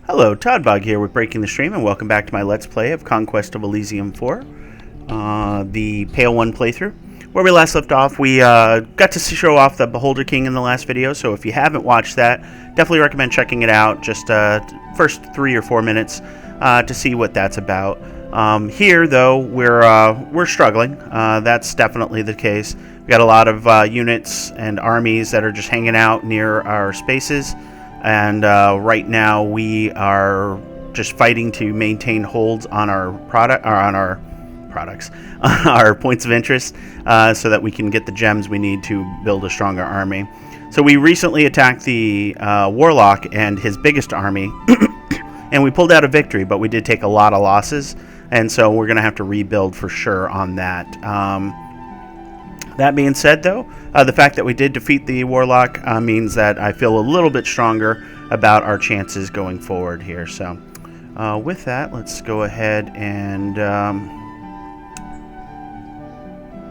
Hello, Toddbog here with Breaking the Stream, and welcome back to my Let's Play of Conquest of Elysium 4, the Pale 1 playthrough. Where we last left off, we got to show off the Beholder King in the last video, so if you haven't watched that, definitely recommend checking it out, just first 3 or 4 minutes to see what that's about. Here, though, we're struggling. That's definitely the case. We got a lot of units and armies that are just hanging out near our spaces. And right now we are just fighting to maintain holds on our products, on our points of interest, so that we can get the gems we need to build a stronger army. So we recently attacked the Warlock and his biggest army, and we pulled out a victory, but we did take a lot of losses, and so we're going to have to rebuild for sure on that. That being said, though, the fact that we did defeat the Warlock means that I feel a little bit stronger about our chances going forward here. So, with that, let's go ahead and...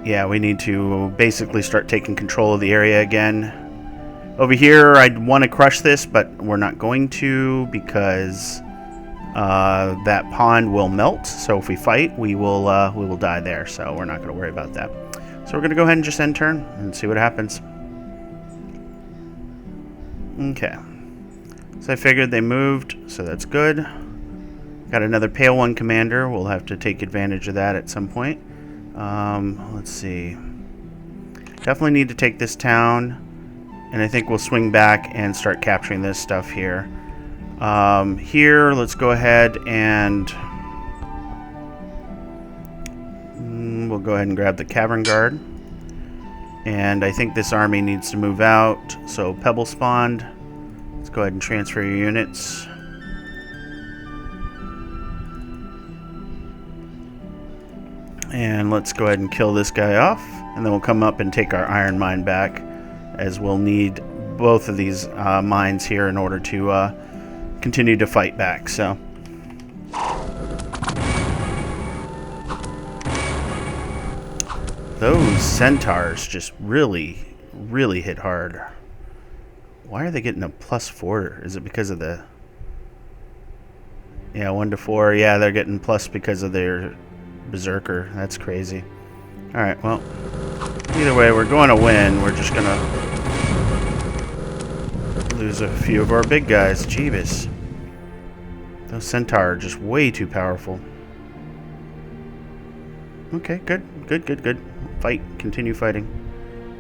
yeah, we need to basically start taking control of the area again. Over here, I'd want to crush this, but we're not going to because that pond will melt. So if we fight, we will die there. So we're not going to worry about that. So we're going to go ahead and just end turn and see what happens. Okay. So I figured they moved, so that's good. Got another Pale 1 commander. We'll have to take advantage of that at some point. Let's see. Definitely need to take this town, and I think we'll swing back and start capturing this stuff here. Here, let's go ahead and... we'll go ahead and grab the Cavern Guard. And I think this army needs to move out. So Pebble spawned. Let's go ahead and transfer your units. And let's go ahead and kill this guy off. And then we'll come up and take our iron mine back, as we'll need both of these mines here in order to continue to fight back. So... those centaurs just really hit hard. Why are they getting a +4? Is it because of the... yeah, 1 to 4. Yeah, they're getting plus because of their berserker. That's crazy. Alright, well, either way, we're going to win. We're just going to lose a few of our big guys. Jeebus. Those centaur are just way too powerful. Okay, good. Fight. Continue fighting.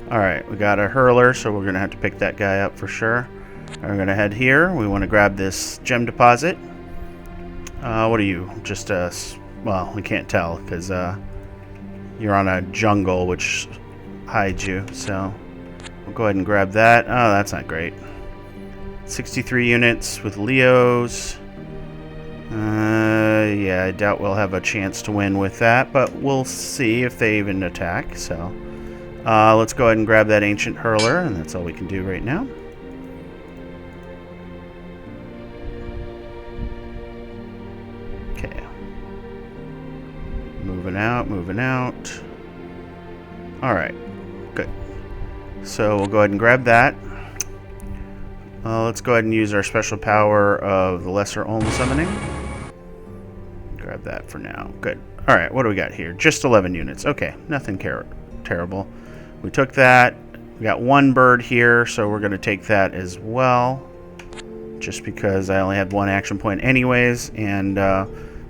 Alright, we got a hurler, so we're going to have to pick that guy up for sure. We're going to head here. We want to grab this gem deposit. What are you? Just a... well, we can't tell because you're on a jungle, which hides you. So we'll go ahead and grab that. Oh, that's not great. 63 units with Leos. Yeah, I doubt we'll have a chance to win with that, but we'll see if they even attack. So let's go ahead and grab that ancient hurler, and that's all we can do right now. Okay. Moving out. Alright, good. So we'll go ahead and grab that. Let's go ahead and use our special power of the Lesser Olm Summoning. Grab that for now. Good. Alright, what do we got here? Just 11 units. Okay, nothing terrible. We took that. We got 1 bird here, so we're going to take that as well. Just because I only had 1 action point anyways, and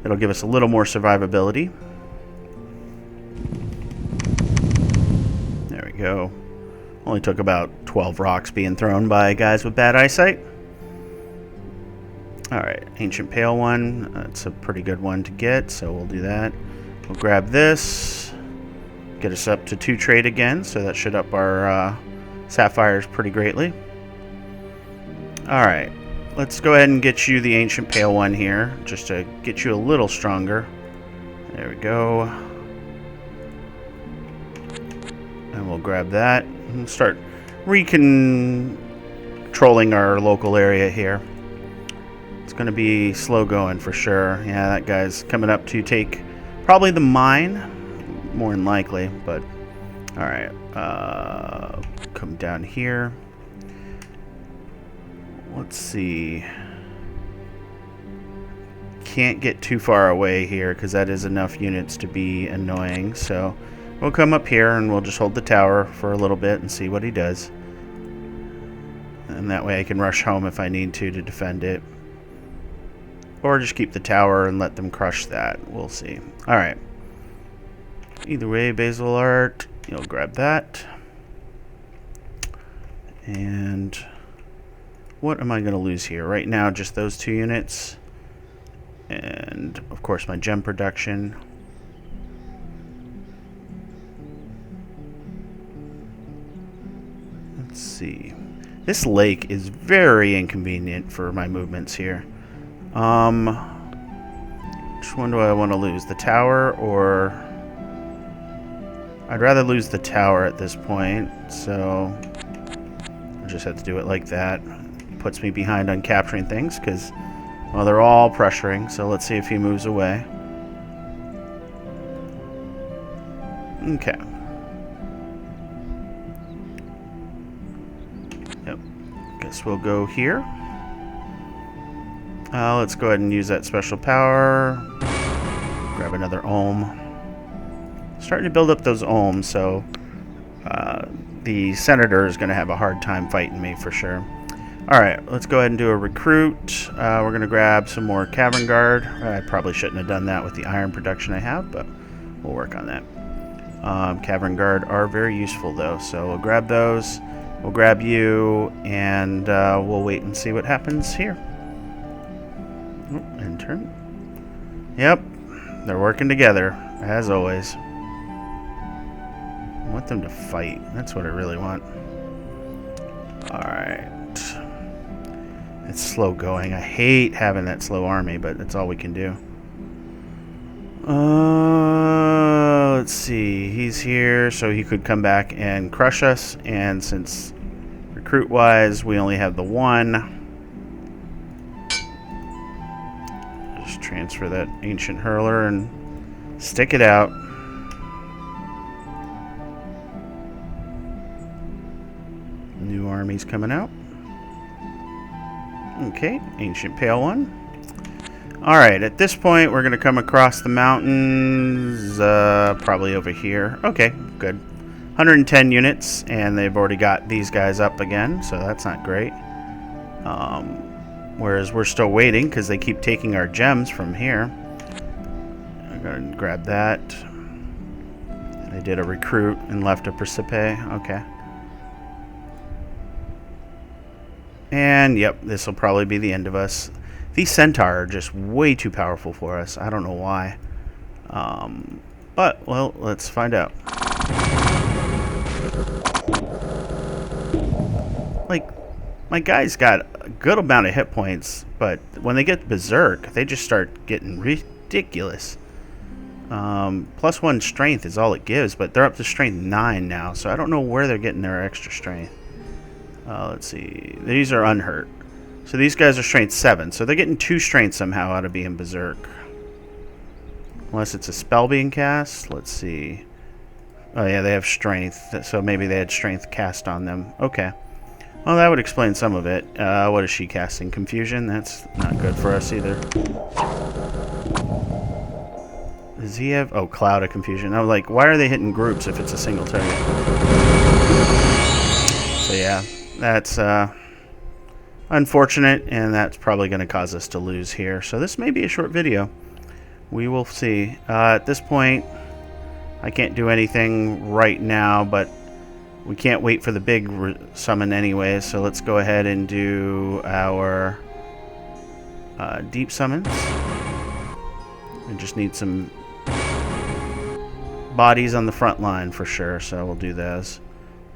it'll give us a little more survivability. There we go. Only took about 12 rocks being thrown by guys with bad eyesight. Alright, Ancient Pale 1. That's a pretty good one to get, so we'll do that. We'll grab this. Get us up to 2 trade again, so that should up our sapphires pretty greatly. Alright, let's go ahead and get you the Ancient Pale 1 here, just to get you a little stronger. There we go. And we'll grab that and start recontrolling our local area here. It's going to be slow going for sure. Yeah, that guy's coming up to take probably the mine, more than likely, but alright. Come down here. Let's see. can't get too far away here because that is enough units to be annoying. So we'll come up here and we'll just hold the tower for a little bit and see what he does. And that way I can rush home if I need to defend it. Or just keep the tower and let them crush that. We'll see. Alright. Either way, Basil Art, you'll grab that. And what am I going to lose here? Right now, just those 2 units. And, of course, my gem production. Let's see. This lake is very inconvenient for my movements here. Which one do I want to lose? The tower or... I'd rather lose the tower at this point, so I just have to do it like that. Puts me behind on capturing things because, well, they're all pressuring, so let's see if he moves away. Okay. Yep. Guess we'll go here. Let's go ahead and use that special power. Grab another ohm. Starting to build up those ohms, so the senator is going to have a hard time fighting me for sure. Alright, let's go ahead and do a recruit. We're going to grab some more cavern guard. I probably shouldn't have done that with the iron production I have, but we'll work on that. Cavern guard are very useful though, so we'll grab those. We'll grab you, and we'll wait and see what happens here. Oh, end turn. Yep, they're working together, as always. I want them to fight. That's what I really want. Alright. It's slow going. I hate having that slow army, but that's all we can do. Let's see. He's here, so he could come back and crush us. And since recruit-wise, we only have the 1. Just transfer that ancient hurler and stick it out. New armies coming out. Okay, ancient pale one. Alright, at this point we're going to come across the mountains, probably over here. Okay, good. 110 units, and they've already got these guys up again, so that's not great. Whereas we're still waiting because they keep taking our gems from here. I'm going to grab that. They did a recruit and left a Precipe. Okay. And, yep, this will probably be the end of us. These centaur are just way too powerful for us. I don't know why. But, well, let's find out. Like, my guy's got a good amount of hit points, but when they get berserk, they just start getting ridiculous. +1 strength is all it gives, but they're up to strength 9 now, so I don't know where they're getting their extra strength. Let's see. These are unhurt. So these guys are strength 7, so they're getting 2 strength somehow out of being berserk. Unless it's a spell being cast. Let's see. Oh yeah, they have strength, so maybe they had strength cast on them. Okay. Well, that would explain some of it. What is she casting? Confusion? That's not good for us either. Does he have... Oh, Cloud of Confusion. I was like, why are they hitting groups if it's a single target? So yeah, that's unfortunate, and that's probably going to cause us to lose here. So this may be a short video. We will see. At this point, I can't do anything right now, but we can't wait for the big summon anyway, so let's go ahead and do our deep summons. We just need some bodies on the front line for sure, so we'll do those.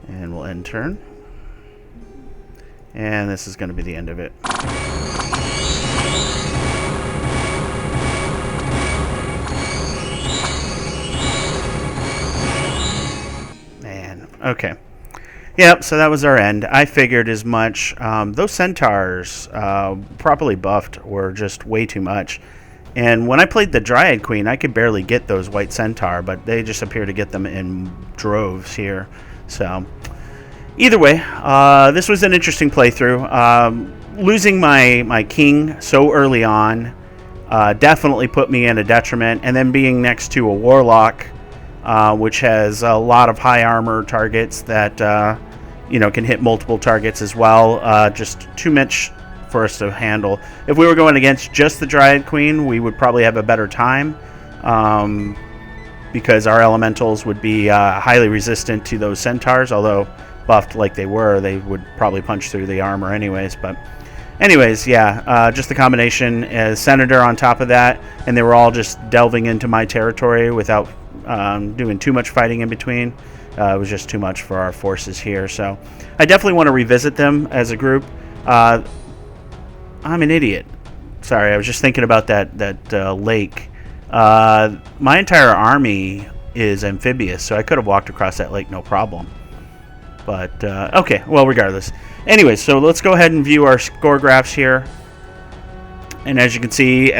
And we'll end turn. And this is going to be the end of it. Man, okay. Yep, so that was our end. I figured as much. Those centaurs, properly buffed, were just way too much. And when I played the Dryad Queen, I could barely get those white centaur, but they just appear to get them in droves here. So, either way, this was an interesting playthrough. Losing my king so early on definitely put me in a detriment. And then being next to a Warlock, which has a lot of high armor targets that you know, can hit multiple targets as well. Just too much for us to handle. If we were going against just the Dryad Queen, we would probably have a better time, because our elementals would be highly resistant to those centaurs, although buffed like they were, they would probably punch through the armor anyways. But anyways, yeah, just the combination as Senator on top of that, and they were all just delving into my territory without doing too much fighting in between. It was just too much for our forces here, so I definitely want to revisit them as a group. I'm an idiot. Sorry, I was just thinking about that lake. My entire army is amphibious, so I could have walked across that lake no problem. But, okay, well, regardless. Anyway, so let's go ahead and view our score graphs here. And as you can see,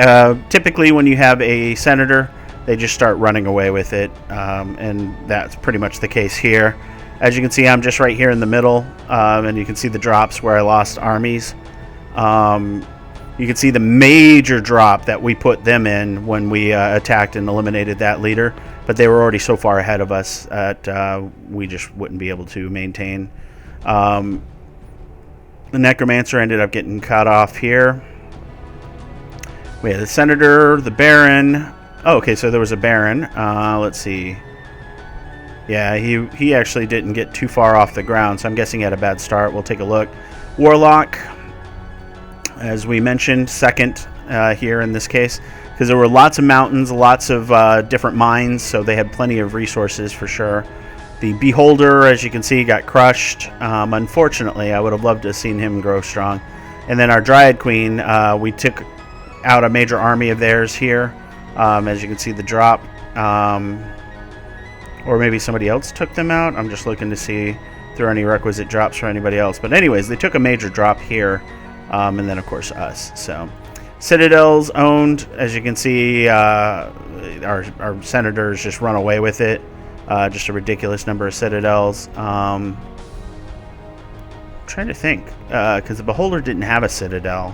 typically when you have a Senator, they just start running away with it, and that's pretty much the case here. As you can see, I'm just right here in the middle, and you can see the drops where I lost armies. You can see the major drop that we put them in when we attacked and eliminated that leader, but they were already so far ahead of us that we just wouldn't be able to maintain. The Necromancer ended up getting cut off here. We had the Senator, the Baron. Oh, okay, so there was a Baron. Let's see. Yeah, he actually didn't get too far off the ground, so I'm guessing he had a bad start. We'll take a look. Warlock, as we mentioned, second here in this case, because there were lots of mountains, lots of different mines, so they had plenty of resources for sure. The Beholder, as you can see, got crushed. Unfortunately, I would have loved to have seen him grow strong. And then our Dryad Queen, we took out a major army of theirs here. As you can see, the drop, or maybe somebody else took them out. I'm just looking to see if there are any requisite drops for anybody else. But anyways, they took a major drop here, and then of course us. So Citadels owned, as you can see, our Senators just run away with it. Just a ridiculous number of Citadels. I'm trying to think, because the Beholder didn't have a Citadel.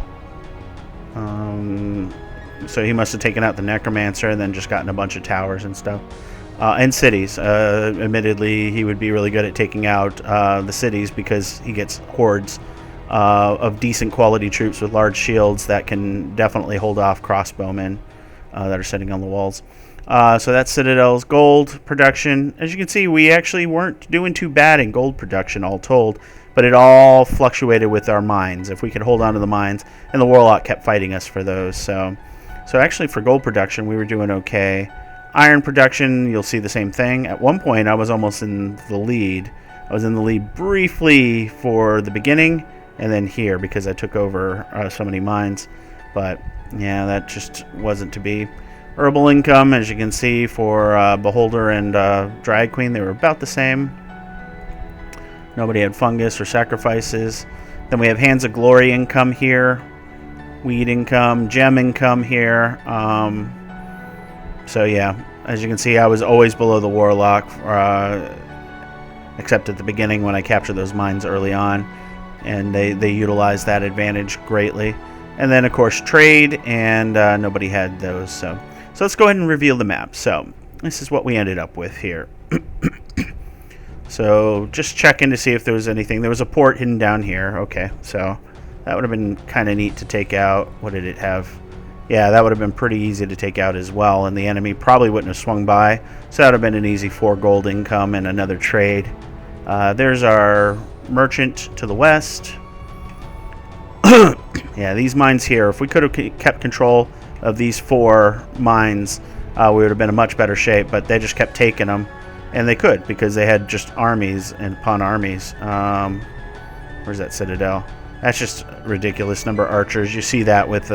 So he must have taken out the Necromancer and then just gotten a bunch of towers and stuff. And cities. Admittedly, he would be really good at taking out the cities because he gets hordes of decent quality troops with large shields that can definitely hold off crossbowmen that are sitting on the walls. So that's Citadel's gold production. As you can see, we actually weren't doing too bad in gold production all told, but it all fluctuated with our mines. If we could hold on to the mines, and the Warlock kept fighting us for those. So actually for gold production, we were doing okay. Iron production, you'll see the same thing. At one point, I was almost in the lead. I was in the lead briefly for the beginning, and then here because I took over so many mines. But yeah, that just wasn't to be. Herbal income, as you can see, for Beholder and Dryad Queen, they were about the same. Nobody had fungus or sacrifices. Then we have Hands of Glory income here. Weed income, gem income here. So yeah, as you can see, I was always below the Warlock, except at the beginning when I captured those mines early on, and they utilized that advantage greatly. And then of course trade, and nobody had those. So let's go ahead and reveal the map. So this is what we ended up with here. So just checking to see if there was anything. There was a port hidden down here. Okay, so that would have been kind of neat to take out. What did it have? Yeah, that would have been pretty easy to take out as well, and the enemy probably wouldn't have swung by. So that would have been an easy 4 gold income and another trade. There's our merchant to the west. Yeah, these mines here, if we could have kept control of these 4 mines, we would have been in much better shape, but they just kept taking them. And they could, because they had just armies and upon armies. Where's that Citadel? That's just a ridiculous number of archers. You see that with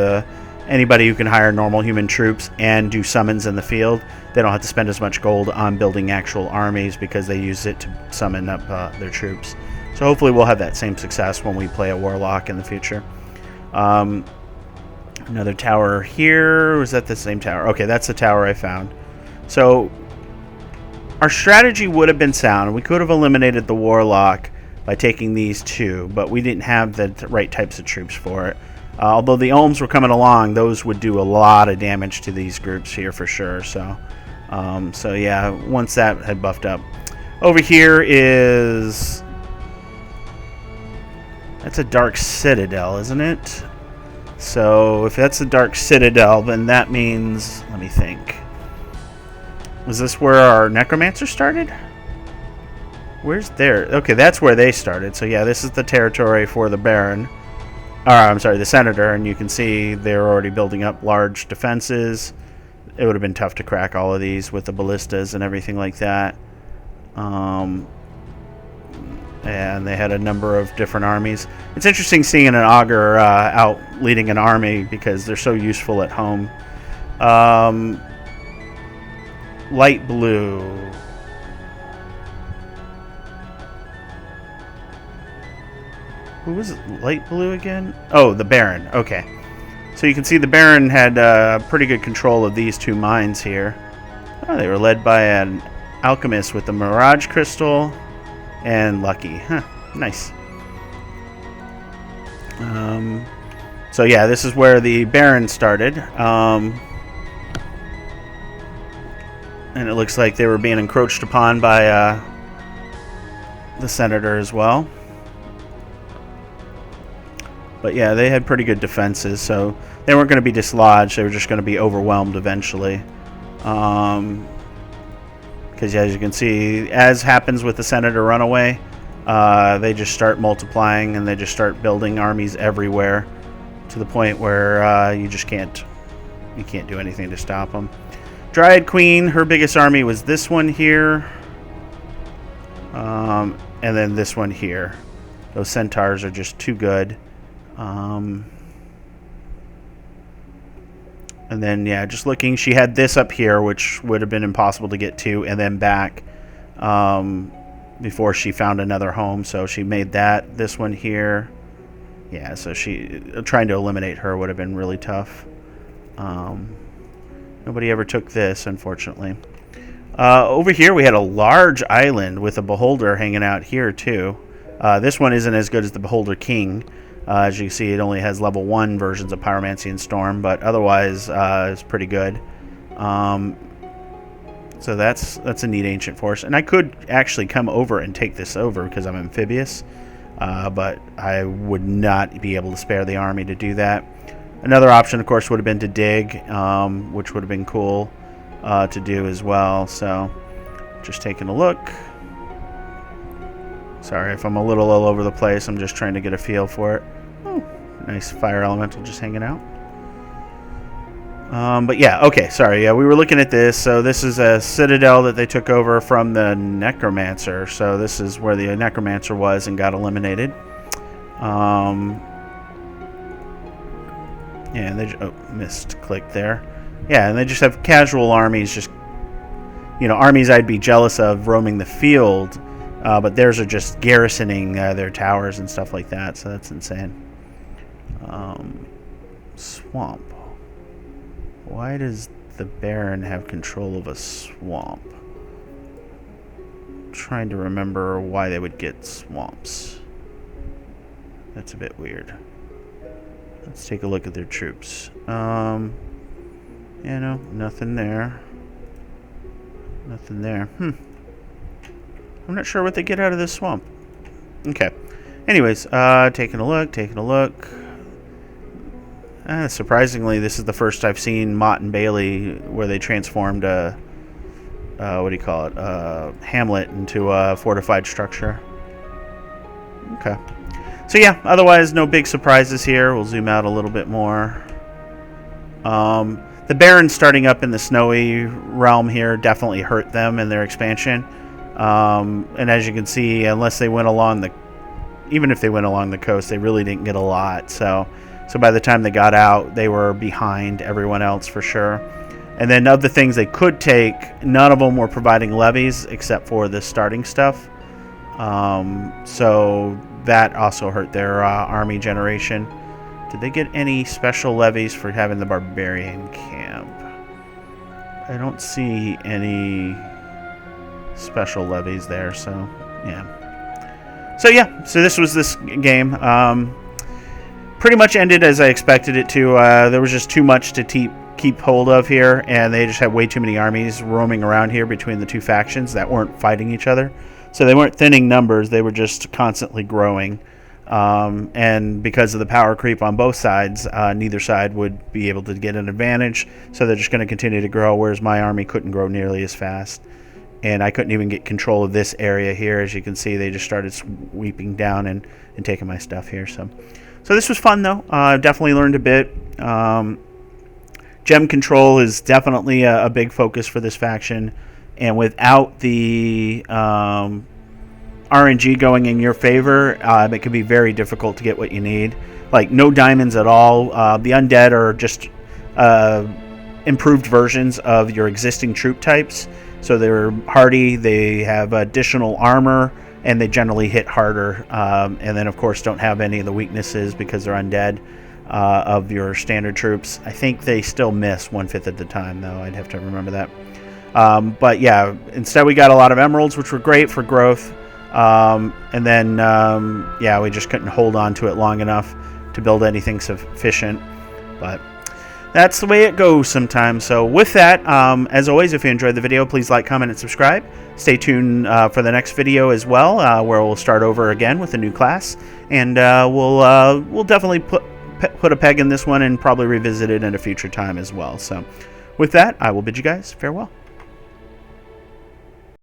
anybody who can hire normal human troops and do summons in the field. They don't have to spend as much gold on building actual armies because they use it to summon up their troops. So hopefully we'll have that same success when we play a Warlock in the future. Another tower here. Was that the same tower? Okay, that's the tower I found. So our strategy would have been sound. We could have eliminated the Warlock by taking these 2, but we didn't have the right types of troops for it. Although the Ohms were coming along, those would do a lot of damage to these groups here for sure. So, so yeah, once that had buffed up. Over here is... That's a Dark Citadel, isn't it? So if that's a Dark Citadel, then that means... Let me think. Was this where our Necromancer started? Where's their... Okay, that's where they started. So yeah, this is the territory for the Baron. Or, I'm sorry, the Senator. And you can see they're already building up large defenses. It would have been tough to crack all of these with the ballistas and everything like that. And they had a number of different armies. It's interesting seeing an augur out leading an army because they're so useful at home. Light blue. Who was it? Light blue again? Oh, the Baron. Okay. So you can see the Baron had pretty good control of these two mines here. Oh, they were led by an alchemist with the Mirage Crystal and Lucky. Huh. Nice. So yeah, this is where the Baron started. And it looks like they were being encroached upon by the Senator as well. But yeah, they had pretty good defenses, so they weren't going to be dislodged. They were just going to be overwhelmed eventually. Because as you can see, as happens with the Senator runaway, they just start multiplying and they just start building armies everywhere to the point where you just can't do anything to stop them. Dryad Queen, her biggest army was this one here, and then this one here. Those centaurs are just too good. And then, yeah, just looking, she had this up here, which would have been impossible to get to, and then back before she found another home. So she made that. This one here. Yeah, so trying to eliminate her would have been really tough. Nobody ever took this, unfortunately. Over here, we had a large island with a Beholder hanging out here, too. This one isn't as good as the Beholder King. As you can see, it only has level 1 versions of Pyromancy and Storm, but otherwise it's pretty good. So that's a neat ancient force. And I could actually come over and take this over because I'm amphibious, but I would not be able to spare the army to do that. Another option, of course, would have been to dig, which would have been cool to do as well. So just taking a look. Sorry if I'm a little all over the place. I'm just trying to get a feel for it. Oh, nice fire elemental just hanging out. But yeah, okay, sorry. Yeah, we were looking at this. So this is a citadel that they took over from the Necromancer. So this is where the Necromancer was and got eliminated. Yeah, and they missed click there. Yeah, and they just have casual armies, just armies I'd be jealous of roaming the field. But theirs are just garrisoning their towers and stuff like that, so that's insane. Swamp. Why does the Baron have control of a swamp? I'm trying to remember why they would get swamps. That's a bit weird. Let's take a look at their troops. Yeah, no, nothing there. Nothing there. I'm not sure what they get out of this swamp. Okay. Anyways, taking a look. Surprisingly, this is the first I've seen Mott and Bailey where they transformed a hamlet into a fortified structure. Okay. So yeah, otherwise no big surprises here. We'll zoom out a little bit more. The Baron starting up in the snowy realm here definitely hurt them in their expansion. And as you can see, unless they went along even if they went along the coast, they really didn't get a lot. So by the time they got out, they were behind everyone else for sure. And then of the things they could take, none of them were providing levies except for the starting stuff. So that also hurt their army generation. Did they get any special levies for having the barbarian camp? I don't see any special levies there, so yeah. So this was this game. pretty much ended as I expected it to. There was just too much to keep hold of here, and they just had way too many armies roaming around here between the two factions that weren't fighting each other. So they weren't thinning numbers, they were just constantly growing. And because of the power creep on both sides, neither side would be able to get an advantage, so they're just going to continue to grow, whereas my army couldn't grow nearly as fast. And I couldn't even get control of this area here. As you can see, they just started sweeping down and taking my stuff here. So this was fun, though. Definitely learned a bit. Gem control is definitely a big focus for this faction, and without the RNG going in your favor, it can be very difficult to get what you need. Like, no diamonds at all. The undead are just improved versions of your existing troop types. So they're hardy, they have additional armor, and they generally hit harder. And then, of course, don't have any of the weaknesses because they're undead of your standard troops. I think they still miss 1/5 of the time, though. I'd have to remember that. But yeah, instead we got a lot of emeralds, which were great for growth. And then, yeah, we just couldn't hold on to it long enough to build anything sufficient. But that's the way it goes sometimes. So with that, as always, if you enjoyed the video, please like, comment, and subscribe. Stay tuned for the next video as well, where we'll start over again with a new class. And we'll definitely put a peg in this one and probably revisit it at a future time as well. So with that, I will bid you guys farewell.